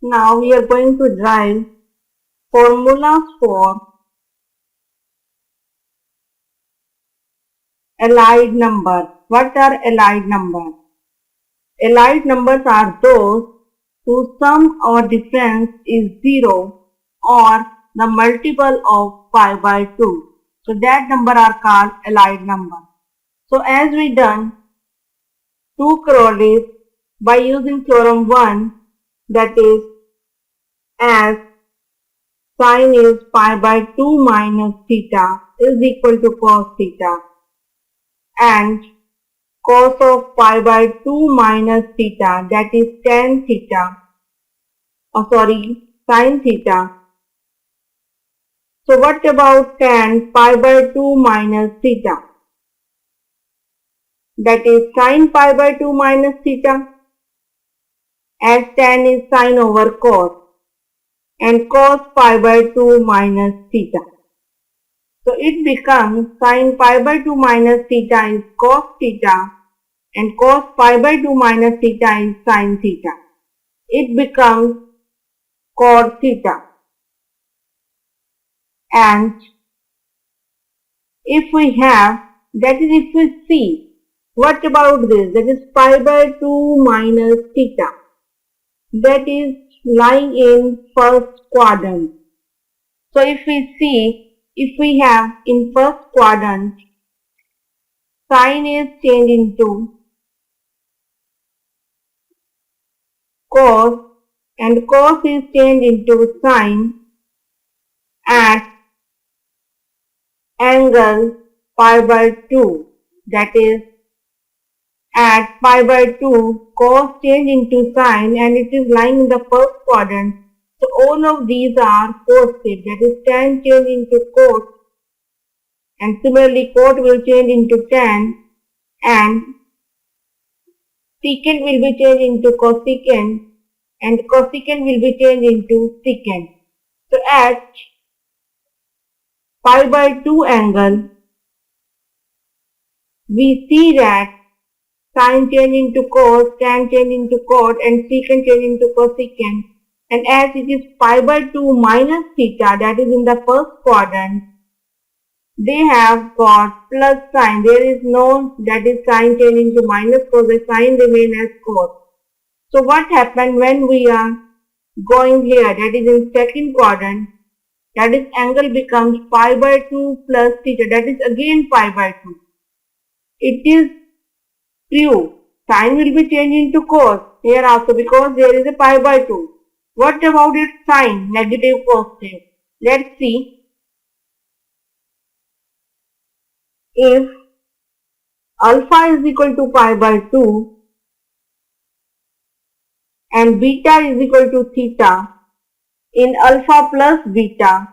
Now we are going to derive formulas for allied number. What are allied numbers? Allied numbers are those whose sum or difference is 0 or the multiple of pi by 2. So that number are called allied number. So as we done two correlates by using theorem 1, that is as sine is pi by 2 minus theta is equal to cos theta, and cos of pi by 2 minus theta, that is tan theta, sin theta. So what about tan pi by 2 minus theta? That is sin pi by 2 minus theta, as tan is sin over cos, and cos pi by 2 minus theta. So it becomes sin pi by 2 minus theta is cos theta, and cos pi by 2 minus theta is sin theta. It becomes cot theta. And if we have, that is if we see, what about this? That is pi by 2 minus theta. That is lying in first quadrant. So if we see, if we have in first quadrant, sin is changed into cos, and cos is changed into sin at angle pi by 2, that is at pi by 2 cos change into sin, and it is lying in the first quadrant. So all of these are positive, that is tan change into cot, and similarly cot will change into tan, and secant will be changed into cosecant, and cosecant will be changed into secant. So at pi by 2 angle, we see that sin change into cos, tan change into cot, and secant change into cosecant. And as it is pi by 2 minus theta, that is in the first quadrant, they have got plus sign. There is no, that is sin change into minus cos, the sign remain as cos. So what happened when we are going here, that is in second quadrant, that is angle becomes pi by 2 plus theta, that is again pi by 2. It is true, sin will be changed into cos here also because there is a pi by 2. What about its sign? Negative, positive. Let's see. If alpha is equal to pi by 2 and beta is equal to theta in alpha plus beta,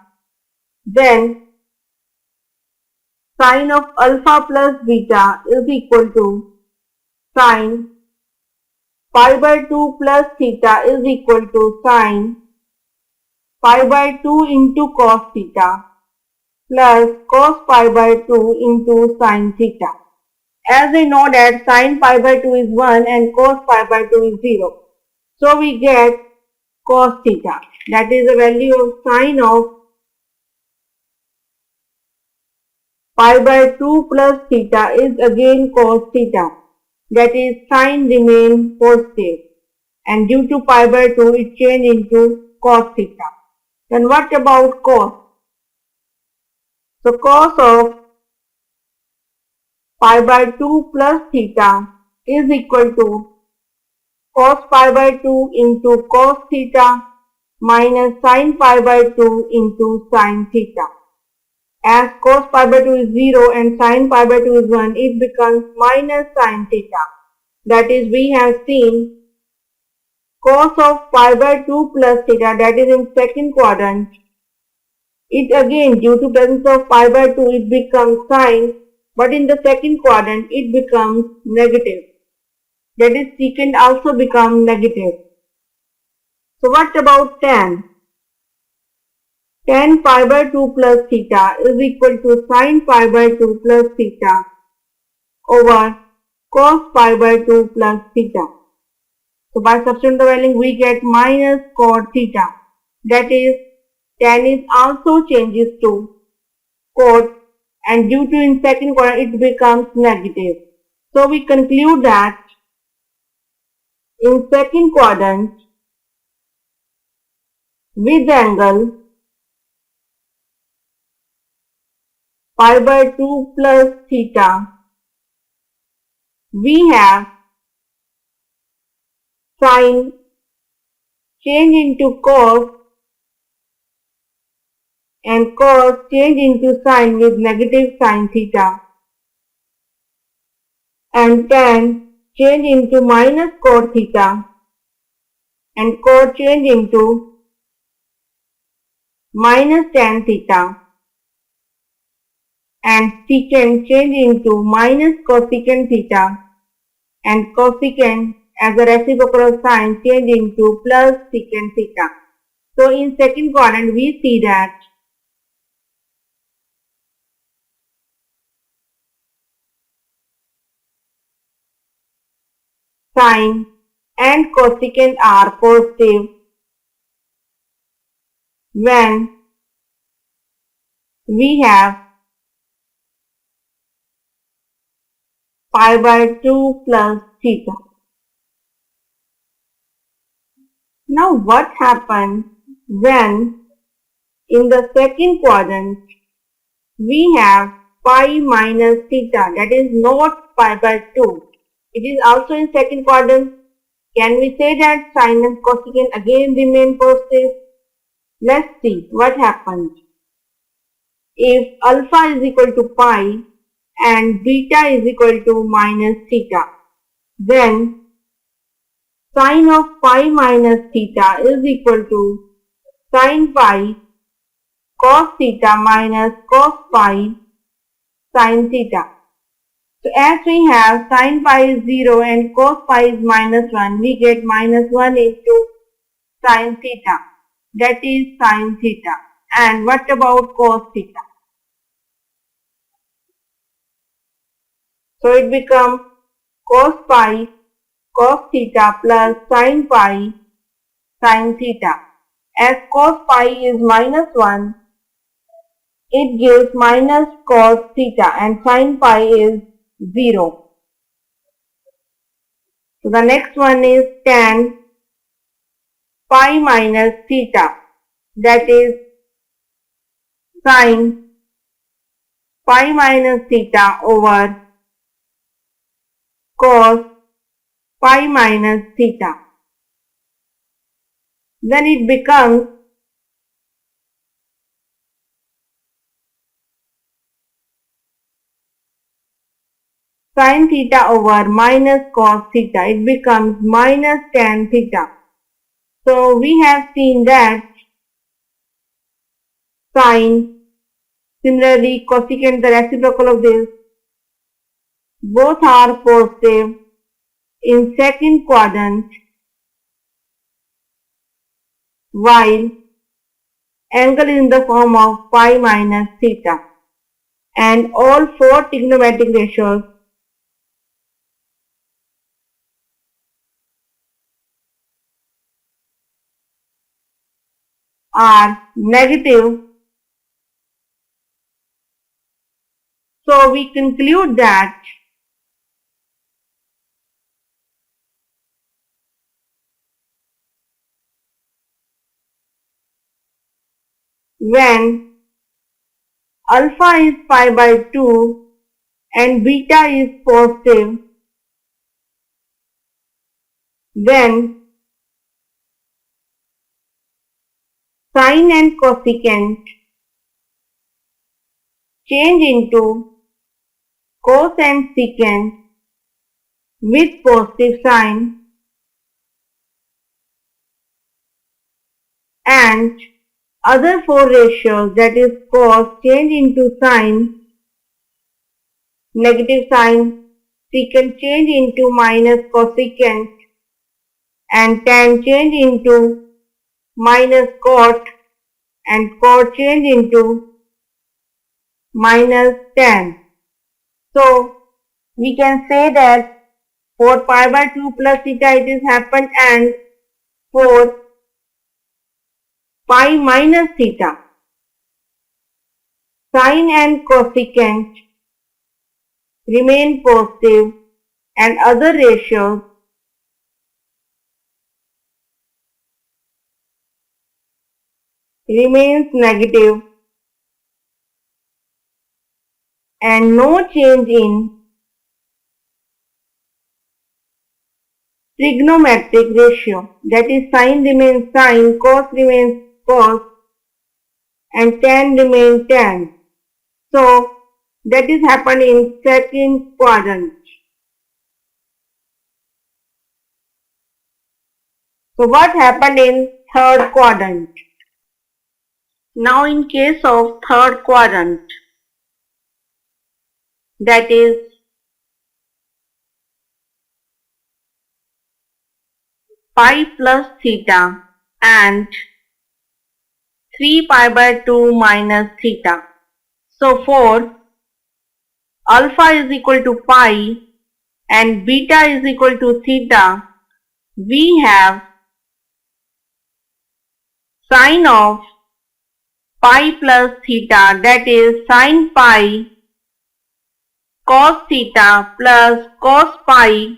then sin of alpha plus beta is equal to sin pi by 2 plus theta is equal to sin pi by 2 into cos theta plus cos pi by 2 into sin theta. As I know that sin pi by 2 is 1 and cos pi by 2 is 0. So we get cos theta. That is the value of sin of pi by 2 plus theta is again cos theta. That is sin remain positive, and due to pi by 2 it change into cos theta. Then what about cos? So cos of pi by 2 plus theta is equal to cos pi by 2 into cos theta minus sin pi by 2 into sin theta. As cos pi by 2 is 0 and sin pi by 2 is 1, it becomes minus sin theta. That is, we have seen cos of pi by 2 plus theta, that is in second quadrant. It again, due to presence of pi by 2, it becomes sin, but in the second quadrant it becomes negative. That is, secant also becomes negative. So what about tan? Tan pi by 2 plus theta is equal to sin pi by 2 plus theta over cos pi by 2 plus theta. So by substituting the value we get minus cot theta. That is tan is also changes to cot, and due to in second quadrant it becomes negative. So we conclude that in second quadrant with angle pi by 2 plus theta, we have sine change into cos and cos change into sine with negative sine theta, and tan change into minus cot theta, and cot change into minus tan theta, and secant change into minus cosecant theta, and cosecant as a reciprocal of sine change into plus secant theta. So in second quadrant we see that sine and cosecant are positive when we have pi by 2 plus theta. Now what happens when in the second quadrant we have pi minus theta, that is not pi by 2. It is also in second quadrant. Can we say that sine and cosecant again remain positive? Let's see what happens. If alpha is equal to pi and beta is equal to minus theta, then sine of pi minus theta is equal to sine pi cos theta minus cos pi sin theta. So as we have sin pi is 0 and cos pi is minus 1, we get minus 1 into sin theta, that is sin theta. And what about cos theta? So it becomes cos pi cos theta plus sin pi sin theta. As cos pi is minus 1, it gives minus cos theta, and sin pi is 0. So the next one is tan pi minus theta, that is sin pi minus theta over cos pi minus theta. Then it becomes sin theta over minus cos theta. It becomes minus tan theta. So we have seen that sine, similarly cosecant, the reciprocal of this, both are positive in second quadrant, while angle is in the form of pi minus theta, and all four trigonometric ratios are negative. So we conclude that when alpha is pi by 2 and beta is positive, then sine and cosecant change into cos and secant with positive sign, and other four ratios, that is cos change into sine, negative sign, secant change into minus cosecant, and tan change into minus cot, and cot change into minus tan. So we can say that For pi by 2 plus theta it is happened, and for pi minus theta, sine and cosecant remain positive and other ratios remains negative, and no change in trigonometric ratio, that is sine remains sine, cos remains cos, and tan remains tan. So that is happened in second quadrant. So what happened in third quadrant? Now in case of third quadrant, that is pi plus theta and 3 pi by 2 minus theta. So for alpha is equal to pi and beta is equal to theta, we have sine of pi plus theta, that is sine pi cos theta plus cos pi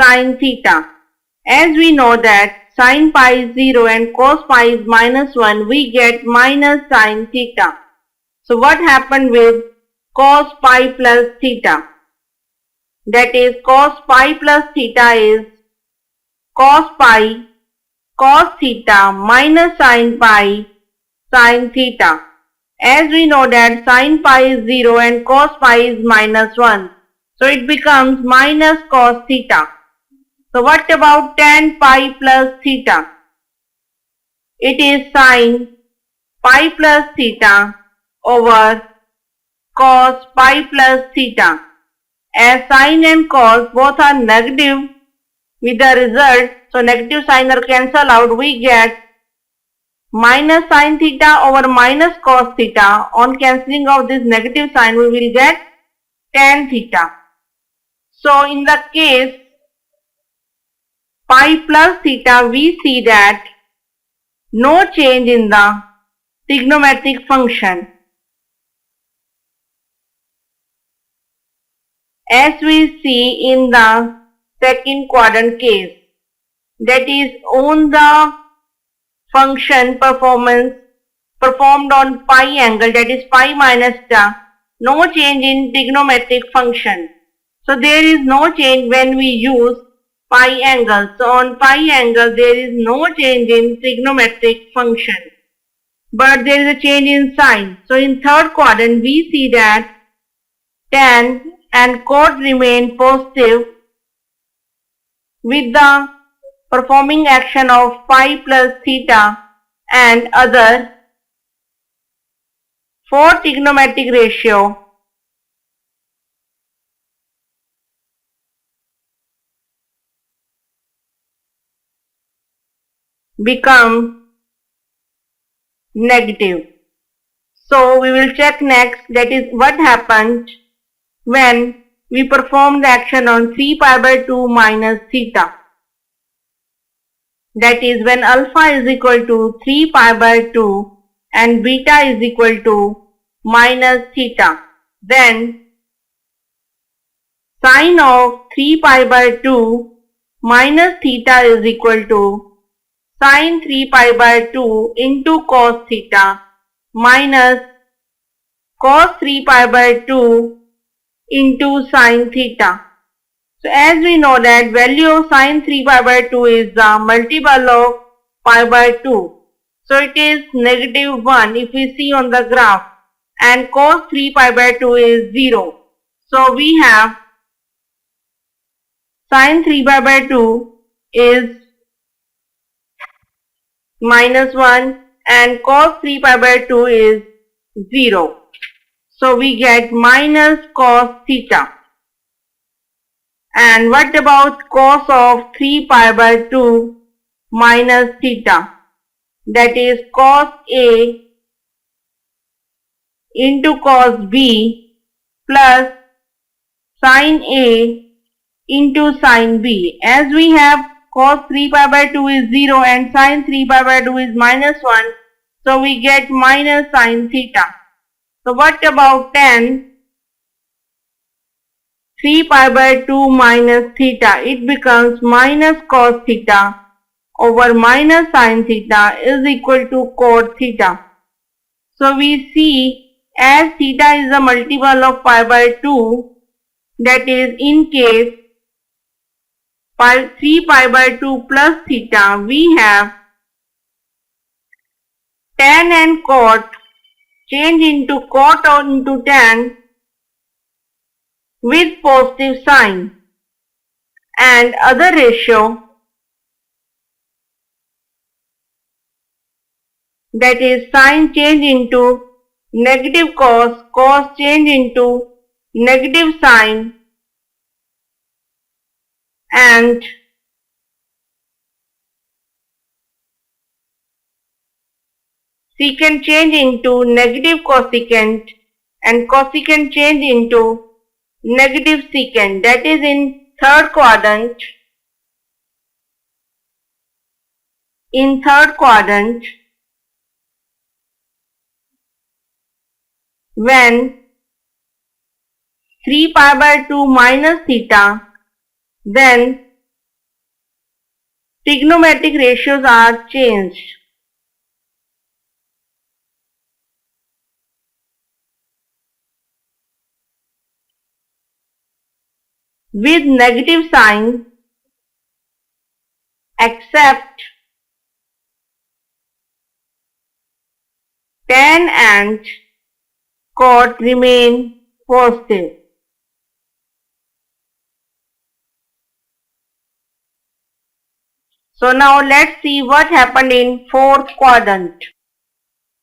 sine theta. As we know that sine pi is 0 and cos pi is minus 1, we get minus sine theta. So what happened with cos pi plus theta? That is cos pi plus theta is cos pi cos theta minus sine pi sine theta. As we know that sine pi is 0 and cos pi is minus 1. So it becomes minus cos theta. So what about tan pi plus theta? It is sine pi plus theta over cos pi plus theta. As sine and cos both are negative with the result, so negative sign are cancelled out, we get minus sine theta over minus cos theta. On cancelling of this negative sign, we will get tan theta. So in the case pi plus theta, we see that no change in the trigonometric function. As we see in the second quadrant case, that is on the function performance performed on pi angle, that is pi minus theta, no change in trigonometric function. So there is no change when we use pi angle. So on pi angle there is no change in trigonometric function, but there is a change in sine. So in third quadrant we see that tan and cot remain positive with the performing action of pi plus theta and other for trigonometric ratio become negative. So we will check next, that is what happened when we perform the action on 3 pi by 2 minus theta. That is when alpha is equal to 3 pi by 2 and beta is equal to minus theta. Then sine of 3 pi by 2 minus theta is equal to sine 3 pi by 2 into cos theta minus cos 3 pi by 2 into sine theta. So as we know that value of sine 3 pi by 2 is the multiple of pi by 2. So it is negative 1 if we see on the graph, and cos 3 pi by 2 is 0. So we have sine 3 pi by 2 is minus 1 and cos 3 pi by 2 is 0. So we get minus cos theta. And what about cos of 3 pi by 2 minus theta? That is cos A into cos B plus sin A into sin b. As we have cos 3 pi by 2 is 0 and sin 3 pi by 2 is minus 1. So we get minus sin theta. So what about tan 3 pi by 2 minus theta? It becomes minus cos theta over minus sin theta is equal to cot theta. So we see as theta is a multiple of pi by 2, that is in case 3 pi by 2 plus theta, we have tan and cot change into cot or into tan with positive sign, and other ratio, that is sin change into negative cos, cos change into negative sin, and secant change into negative cosecant, and cosecant change into negative secant, that is in third quadrant. In third quadrant, when 3 pi by 2 minus theta, then trigonometric ratios are changed. With negative sign, except tan and cot remain positive. So now let's see what happened in fourth quadrant.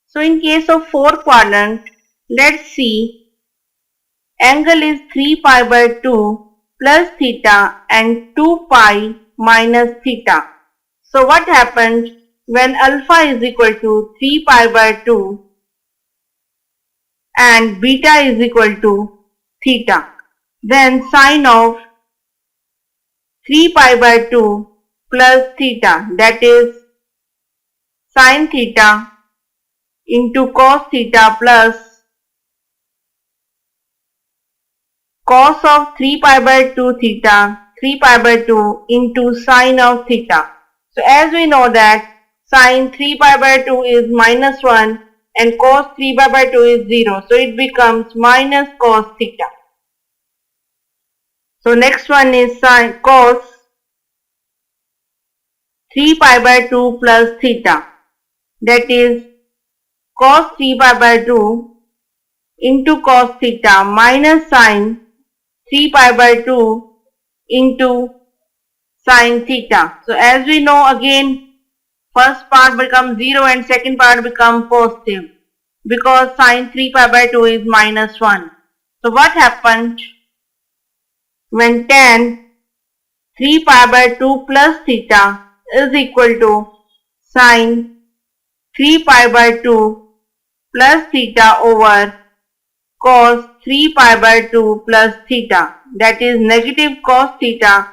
So in case of fourth quadrant, let's see angle is 3 pi by 2 plus theta and 2 pi minus theta. So what happens when alpha is equal to 3 pi by 2 and beta is equal to theta? Then sine of 3 pi by 2 plus theta, that is sine theta into cos theta plus cos of 3 pi by 2 theta, 3 pi by 2 into sine of theta. So as we know that sine 3 pi by 2 is minus 1 and cos 3 pi by 2 is 0. So it becomes minus cos theta. So next one is sine cos 3 pi by 2 plus theta, that is cos 3 pi by 2 into cos theta minus sine 3 pi by 2 into sine theta. So as we know, again first part becomes 0 and second part becomes positive because sine 3 pi by 2 is minus 1. So what happened when tan 3 pi by 2 plus theta is equal to sine 3 pi by 2 plus theta over cos 3 pi by 2 plus theta, that is negative cos theta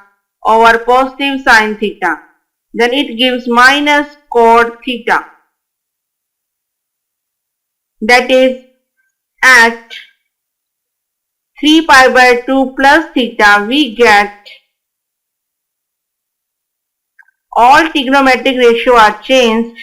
over positive sin theta. Then it gives minus cot theta. That is at 3 pi by 2 plus theta we get all trigonometric ratio are changed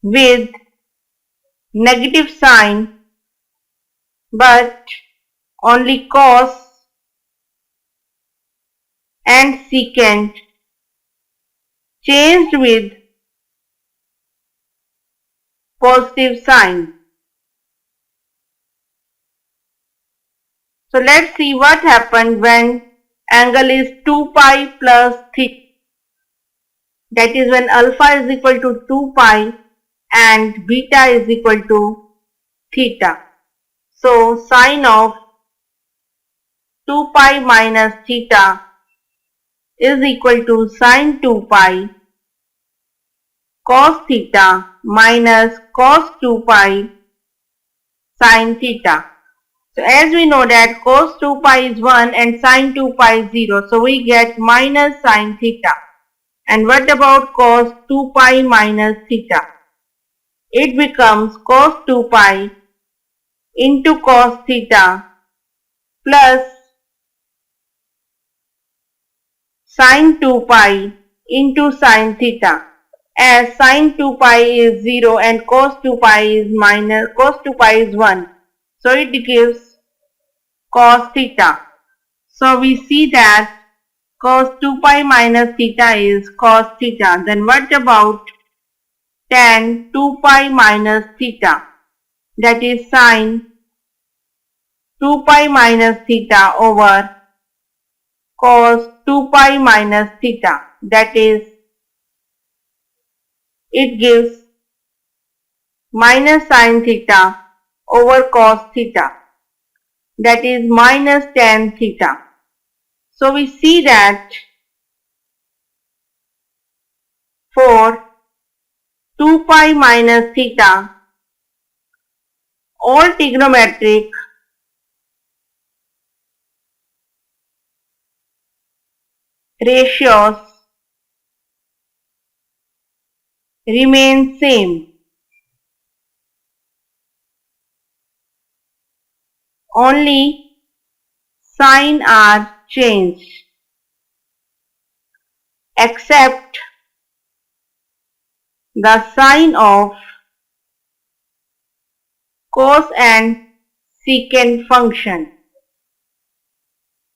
with negative sign, but only cos and secant changed with positive sign. So let's see what happened when angle is 2 pi plus theta. That is when alpha is equal to 2 pi and beta is equal to theta. So sine of 2 pi minus theta is equal to sine 2 pi cos theta minus cos 2 pi sin theta. So as we know that cos 2 pi is 1 and sin 2 pi is 0. So we get minus sin theta. And what about cos 2 pi minus theta? It becomes cos 2 pi into cos theta plus sin 2 pi into sin theta, as sin 2 pi is 0 and cos 2 pi is 1. So it gives cos theta. So we see that cos 2 pi minus theta is cos theta. Then what about tan 2 pi minus theta? That is sin 2 pi minus theta over cos 2 pi minus theta. That is, it gives minus sin theta over cos theta. That is minus tan theta. So we see that for 2 pi minus theta, all trigonometric ratios remain same. Only sign are changed, except the sign of cos and secant function.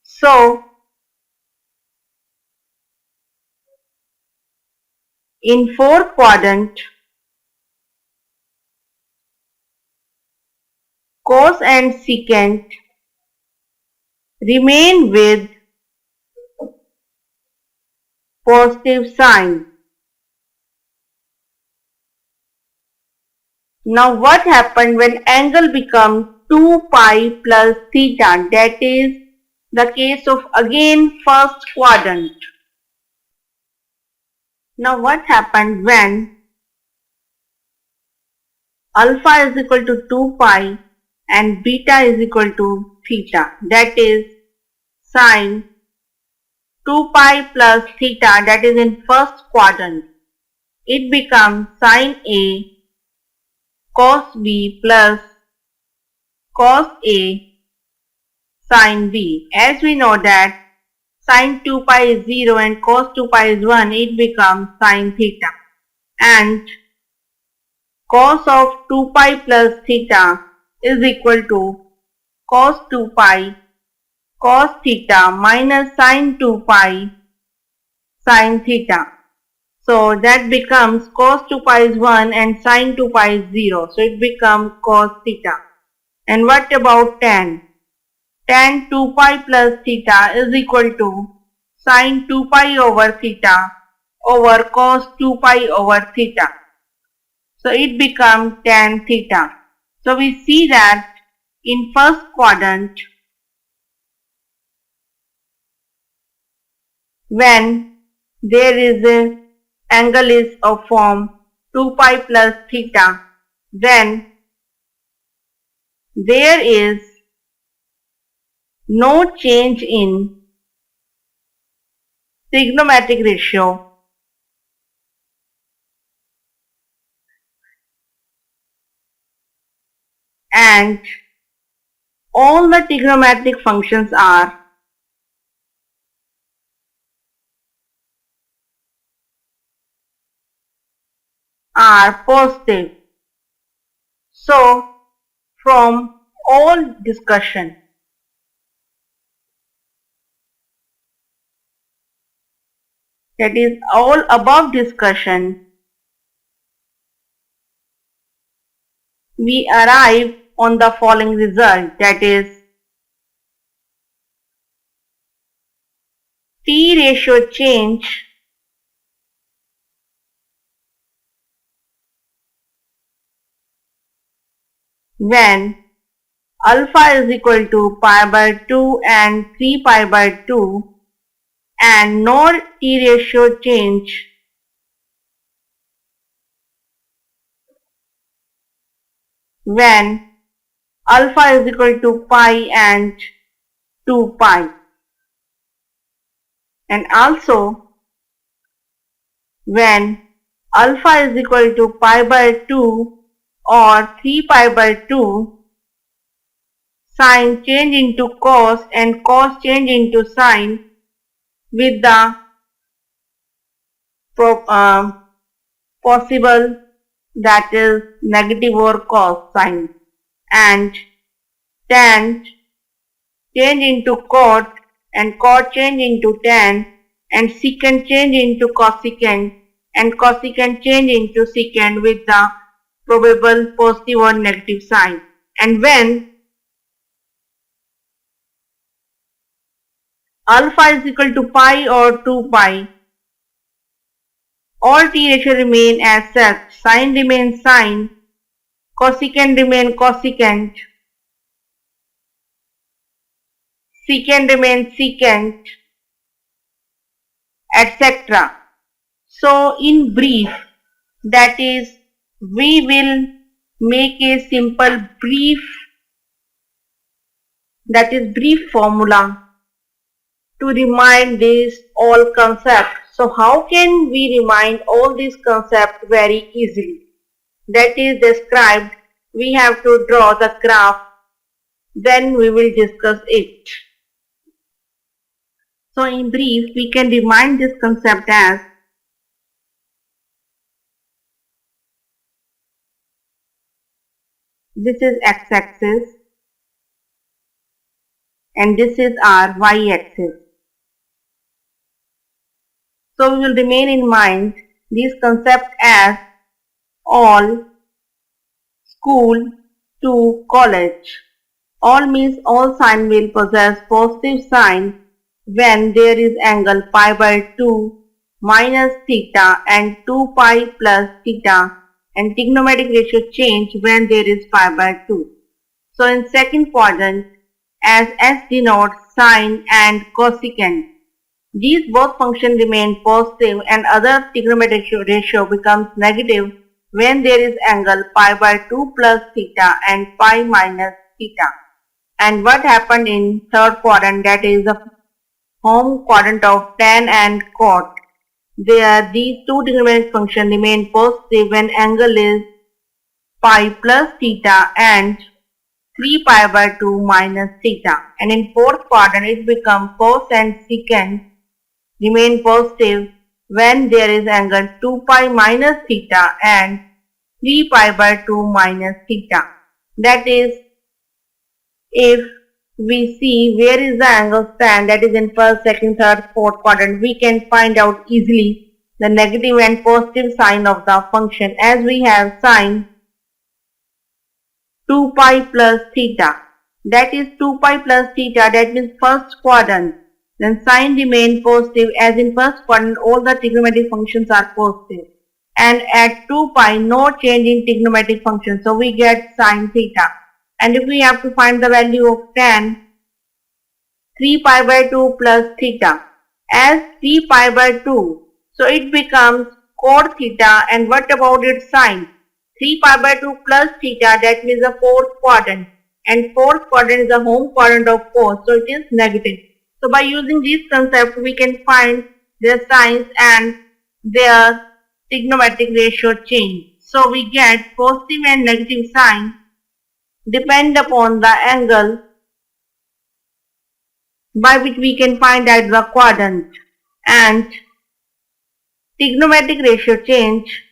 So in fourth quadrant, cos and secant remain with positive sign. Now what happened when angle becomes 2 pi plus theta? That is the case of again first quadrant. Now what happened when alpha is equal to 2 pi and beta is equal to theta? That is sin 2 pi plus theta, that is in first quadrant. It becomes sin A cos B plus cos A sin B. As we know that sin 2 pi is 0 and cos 2 pi is 1, it becomes sin theta. And cos of 2 pi plus theta is equal to cos 2 pi cos theta minus sin 2 pi sin theta. So that becomes cos 2 pi is 1 and sin 2 pi is 0. So it becomes cos theta. And what about tan? Tan 2 pi plus theta is equal to sin 2 pi over theta over cos 2 pi over theta. So it becomes tan theta. So we see that in first quadrant, when there is a angle is of form 2 pi plus theta, then there is no change in trigonometric ratio and all the trigonometric functions are positive. So from all discussion, that is all above discussion, we arrive on the following result, that is T ratio change when alpha is equal to pi by 2 and 3 pi by 2, and no T ratio change when alpha is equal to pi and 2 pi, and also when alpha is equal to pi by 2 or 3 pi by 2, sine change into cos and cos change into sine with the possible, that is negative or cos sign, and tan change into cot and cot change into tan, and secant change into cosecant and cosecant change into secant with the probable positive or negative sign. And when alpha is equal to pi or 2 pi, all t ratio remain as such. Sine remains sine, cosecant remain cosecant, secant remains secant, etc. So in brief, that is, we will make a simple brief formula to remind these all concepts. So how can we remind all these concepts very easily? That is described. We have to draw the graph, then we will discuss it. So in brief, we can remind this concept as this is x-axis and this is our y-axis. So we will remain in mind these concepts as all, school to college. All means all sign will possess positive sign when there is angle pi by 2 minus theta and 2 pi plus theta, and trigonometric ratio change when there is pi by 2. So in second quadrant, as S denotes sine and cosecant, these both functions remain positive and other trigonometric ratio becomes negative when there is angle pi by 2 plus theta and pi minus theta. And what happened in third quadrant, that is the home quadrant of tan and cot. There these two trigonometric functions remain positive when angle is pi plus theta and 3 pi by 2 minus theta. And in fourth quadrant it becomes cos and secant remain positive when there is angle 2 pi minus theta and 3 pi by 2 minus theta. That is, if we see where is the angle stand, that is in first, second, third, fourth quadrant, we can find out easily the negative and positive sign of the function, as we have sine 2 pi plus theta, that is 2 pi plus theta, that means first quadrant. Then sine remain positive, as in first quadrant all the trigonometric functions are positive, and at 2 pi no change in trigonometric function, so we get sine theta. And if we have to find the value of tan, 3 pi by 2 plus theta, as 3 pi by 2, so it becomes cot theta. And what about its sine? 3 pi by 2 plus theta, that means the fourth quadrant, and fourth quadrant is the home quadrant of cos, so it is negative. So by using these concepts we can find their signs and their trigonometric ratio change. So we get positive and negative sign depend upon the angle by which we can find out the quadrant, and trigonometric ratio change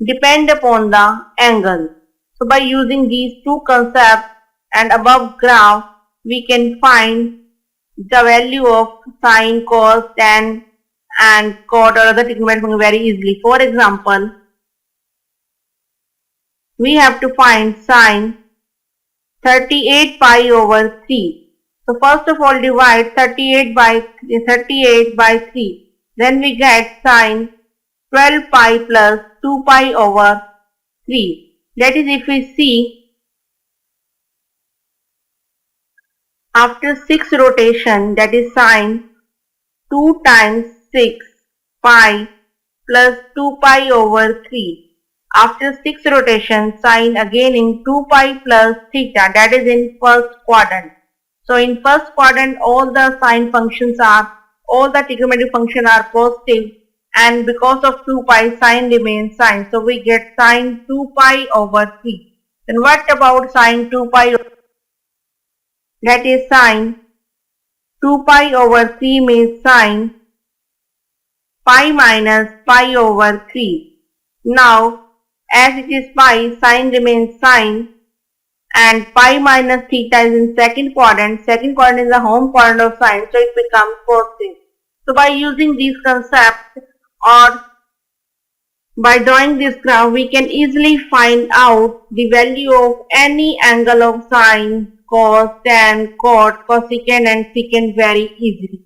depend upon the angle. So by using these two concepts and above graph, we can find the value of sine, cos, tan and cot or other trigonometric function very easily. For example, we have to find sine 38 pi over 3. So first of all divide 38 by 3. Then we get sine 12 pi plus 2 pi over 3. That is, if we see after 6 rotation, that is sine 2 times 6 pi plus 2 pi over 3. After 6 rotations, sine again in 2 pi plus theta, that is in first quadrant. So in first quadrant, all the trigonometric functions are positive, and because of 2 pi, sine remains sine. So we get sine 2 pi over 3. Then what about sine 2 pi? That is sine 2 pi over 3 means sine pi minus pi over 3. Now, as it is pi, sine remains sine, and pi minus theta is in second quadrant. Second quadrant is the home quadrant of sine, so it becomes positive. So by using these concepts or by drawing this graph, we can easily find out the value of any angle of sine, cos, tan, cot, cosecant and secant very easily.